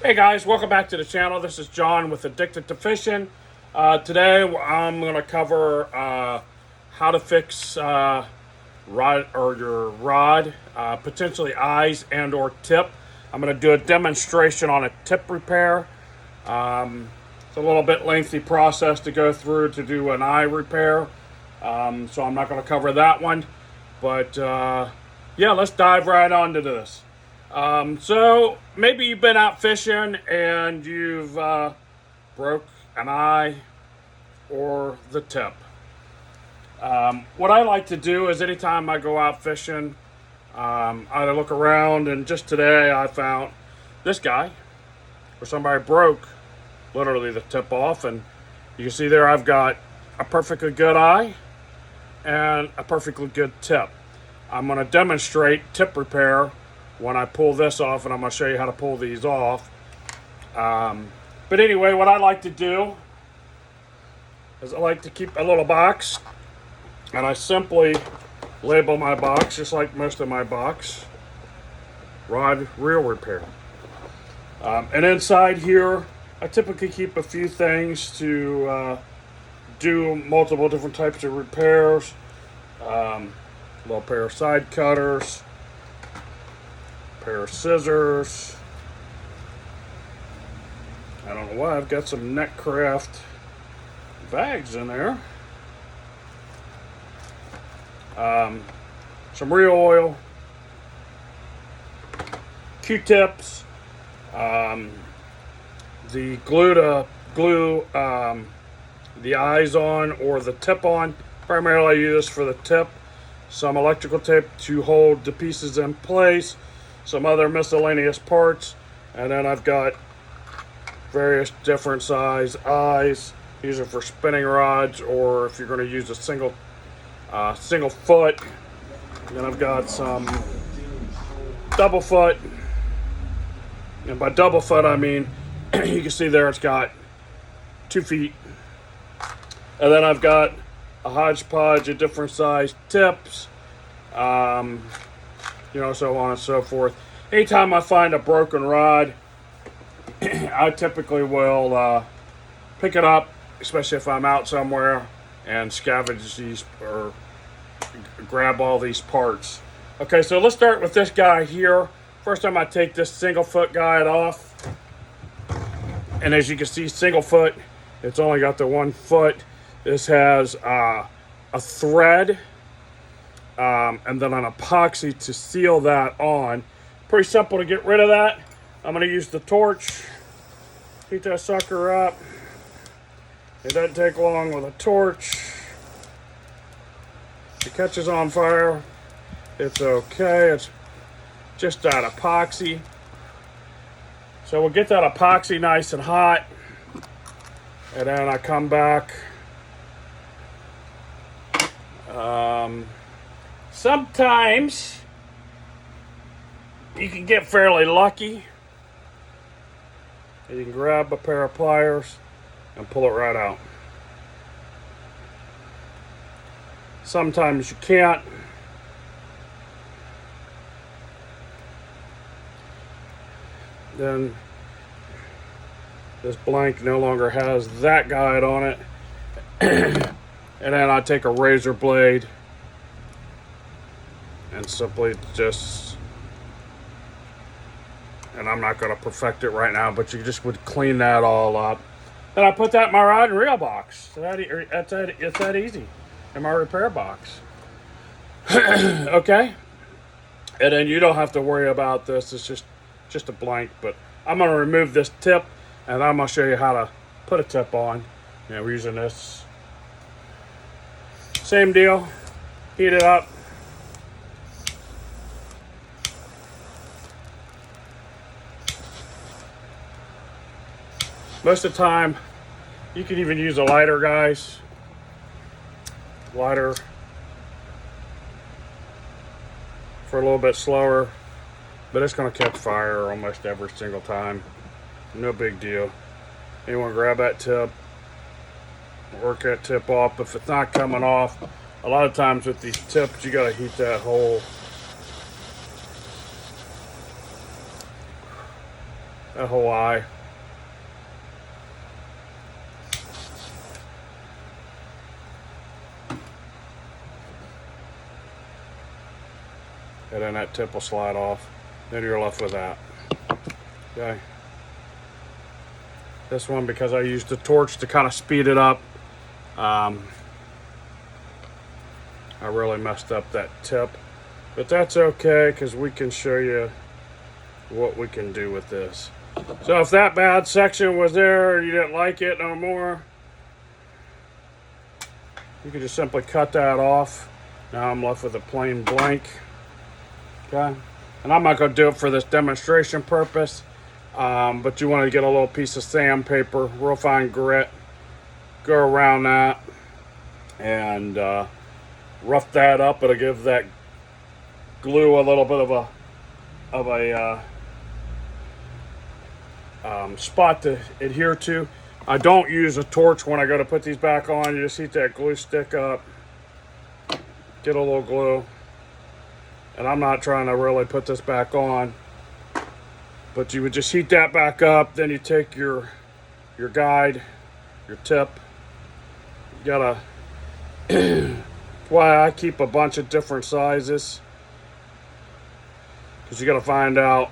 Hey guys, welcome back to the channel. This is John with Addicted to Fishing. Today I'm going to cover how to fix your rod, potentially eyes and or tip. I'm going to do a demonstration on a tip repair. It's a little bit lengthy process to go through to do an eye repair, so I'm not going to cover that one. But yeah, let's dive right on to this. So maybe you've been out fishing and you've broke an eye or the tip. What I like to do is anytime I go out fishing, I look around, and just today I found this guy where somebody broke literally the tip off, and you can see there I've got a perfectly good eye and a perfectly good tip. I'm going to demonstrate tip repair when I pull this off, and I'm going to show you how to pull these off. But anyway, what I like to do is I like to keep a little box, and I simply label my box, just like most of my box, rod reel repair. And inside here, I typically keep a few things to do multiple different types of repairs. A little pair of side cutters, pair of scissors. I don't know why I've got some Netcraft bags in there. Some reel oil, Q-tips, the glue to glue the eyes on or the tip on. Primarily I use for the tip. Some electrical tape to hold the pieces in place, some other miscellaneous parts, and then I've got various different size eyes. These are for spinning rods, or if you're going to use a single foot. And then I've got some double foot, and by double foot I mean you can see there it's got 2 feet. And then I've got a hodgepodge of different size tips, so on and so forth. Anytime I find a broken rod, I typically will pick it up, especially if I'm out somewhere, and scavenge these or grab all these parts. Okay, so let's start with this guy here. First time I take this single foot guide off, and as you can see, single foot, it's only got the 1 foot. This has a thread and then an epoxy to seal that on. Pretty simple to get rid of that. I'm going to use the torch. Heat that sucker up. It doesn't take long with a torch. If it catches on fire, it's okay. It's just that epoxy. So we'll get that epoxy nice and hot, and then I come back. Sometimes you can get fairly lucky. You can grab a pair of pliers and pull it right out. Sometimes you can't. Then this blank no longer has that guide on it. And then I take a razor blade and simply just, and I'm not going to perfect it right now, but you just would clean that all up. Then I put that in my rod and reel box. It's that easy. In my repair box. Okay? And then you don't have to worry about this. It's just a blank, but I'm going to remove this tip, and I'm going to show you how to put a tip on. We're using this. Same deal. Heat it up. Most of the time, you can even use a lighter, guys. Lighter for a little bit slower, but it's going to catch fire almost every single time. No big deal. You want to grab that tip, work that tip off. If it's not coming off, a lot of times with these tips, you got to heat that hole that whole eye. And then that tip will slide off. Then you're left with that. Okay. This one, because I used the torch to kind of speed it up, I really messed up that tip. But that's okay, because we can show you what we can do with this. So if that bad section was there and you didn't like it no more, you can just simply cut that off. Now I'm left with a plain blank. Okay, and I'm not going to do it for this demonstration purpose, but you want to get a little piece of sandpaper, real fine grit, go around that, and rough that up. It'll give that glue a little bit of a spot to adhere to. I don't use a torch when I go to put these back on. You just heat that glue stick up, get a little glue. And I'm not trying to really put this back on, but you would just heat that back up. Then you take your guide, your tip. You gotta, that's why I keep a bunch of different sizes, because you gotta find out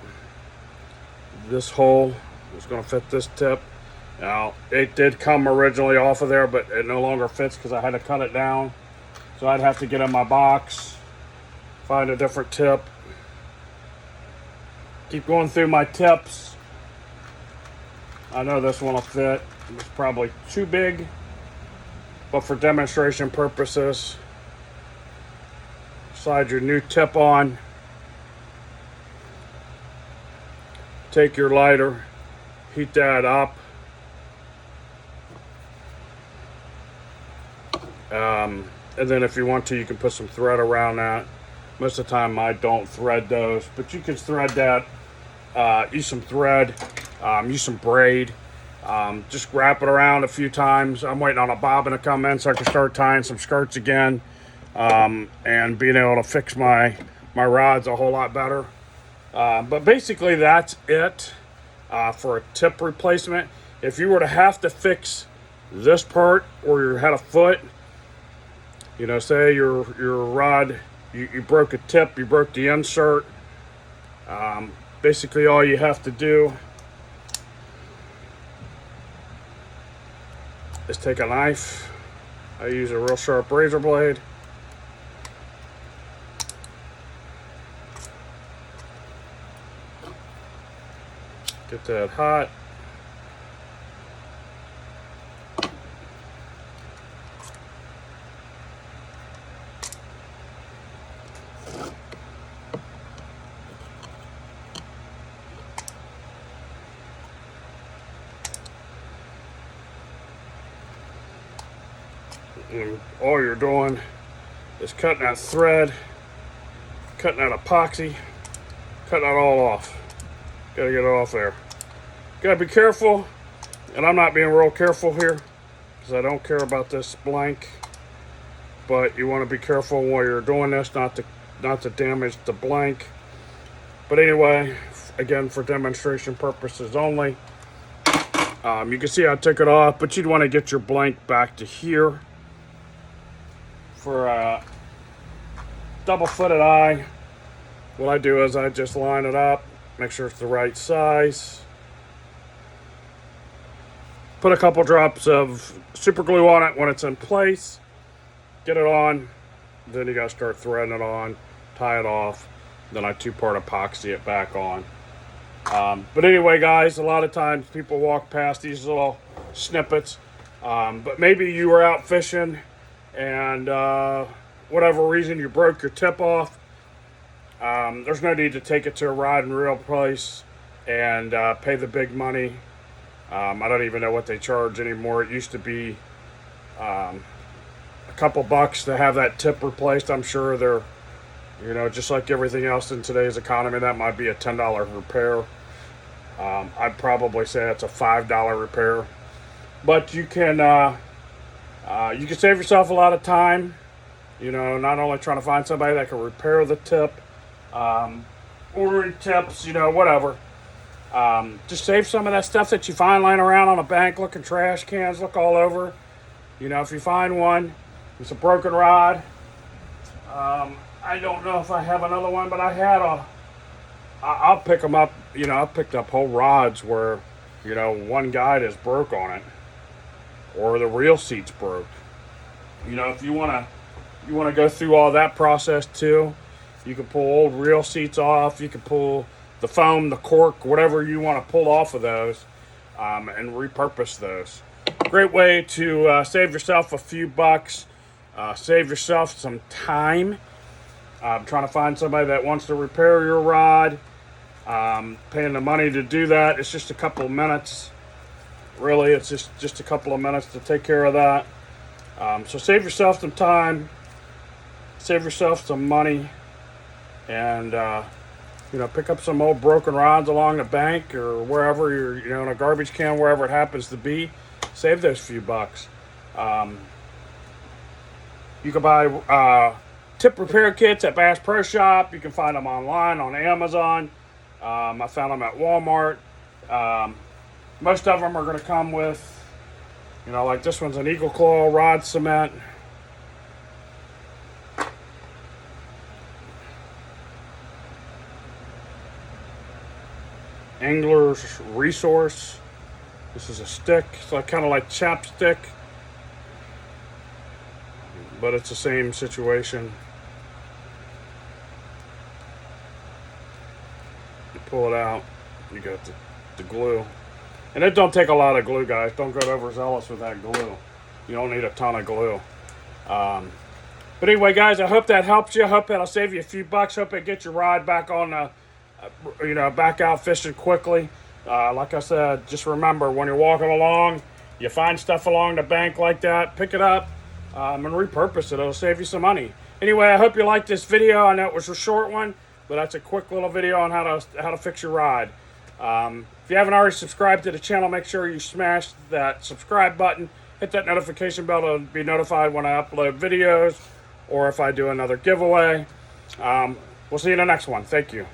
this hole is gonna fit this tip. Now, it did come originally off of there, but it no longer fits because I had to cut it down. So I'd have to get in my box, find a different tip, keep going through my tips. I know this one will fit. It's probably too big, but for demonstration purposes, slide your new tip on, take your lighter, heat that up, and then if you want to, you can put some thread around that. Most of the time I don't thread those, but you can thread that. Use some thread, use some braid, just wrap it around a few times. I'm waiting on a bobbin to come in so I can start tying some skirts again, and being able to fix my rods a whole lot better. But basically that's it for a tip replacement. If you were to have to fix this part, or you had a foot, you know, say your rod, you broke a tip, you broke the insert, basically all you have to do is take a knife. I use a real sharp razor blade. Get that hot. And all you're doing is cutting that thread, cutting that epoxy, cutting that all off. Gotta get it off there. Gotta be careful, and I'm not being real careful here because I don't care about this blank. But you want to be careful while you're doing this, not to damage the blank. But anyway, again, for demonstration purposes only. You can see I took it off, but you'd want to get your blank back to here. For a double-footed eye, what I do is I just line it up, make sure it's the right size, put a couple drops of super glue on it when it's in place, get it on, then you gotta start threading it on, tie it off, then I two-part epoxy it back on. But anyway, guys, a lot of times people walk past these little snippets, but maybe you were out fishing and whatever reason you broke your tip off. There's no need to take it to a rod and reel place and pay the big money. I don't even know what they charge anymore. It used to be a couple bucks to have that tip replaced. I'm sure they're, you know, just like everything else in today's economy, that might be a $10 repair. I'd probably say it's a $5 repair. But you can save yourself a lot of time, you know, not only trying to find somebody that can repair the tip, ordering tips, you know, whatever. Just save some of that stuff that you find lying around on a bank. Look in trash cans, look all over. You know, if you find one, it's a broken rod. I don't know if I have another one, but I'll pick them up. You know, I've picked up whole rods where, you know, one guide is broke on it, or the reel seat's broke. You know, if you wanna go through all that process too, you can pull old reel seats off. You can pull the foam, the cork, whatever you want to pull off of those, and repurpose those. Great way to save yourself a few bucks, save yourself some time. Trying to find somebody that wants to repair your rod, paying the money to do that. It's just a couple of minutes. Really, it's just a couple of minutes to take care of that. So save yourself some time, save yourself some money, and you know, pick up some old broken rods along the bank or wherever you're, you know, in a garbage can, wherever it happens to be. Save those few bucks. You can buy tip repair kits at Bass Pro Shop. You can find them online on Amazon. I found them at Walmart. Most of them are going to come with, you know, like this one's an Eagle Claw rod cement. Angler's Resource. This is a stick. It's like kind of like chapstick, but it's the same situation. You pull it out, you got the glue. And it don't take a lot of glue, guys. Don't get overzealous with that glue. You don't need a ton of glue. But anyway, guys, I hope that helps you. I hope that'll save you a few bucks. Hope it gets your rod back on the, you know, back out fishing quickly. Like I said, just remember, when you're walking along, you find stuff along the bank like that, pick it up and repurpose it. It'll save you some money. Anyway, I hope you liked this video. I know it was a short one, but that's a quick little video on how to fix your rod. If you haven't already subscribed to the channel, make sure you smash that subscribe button. Hit that notification bell to be notified when I upload videos or if I do another giveaway. We'll see you in the next one. Thank you.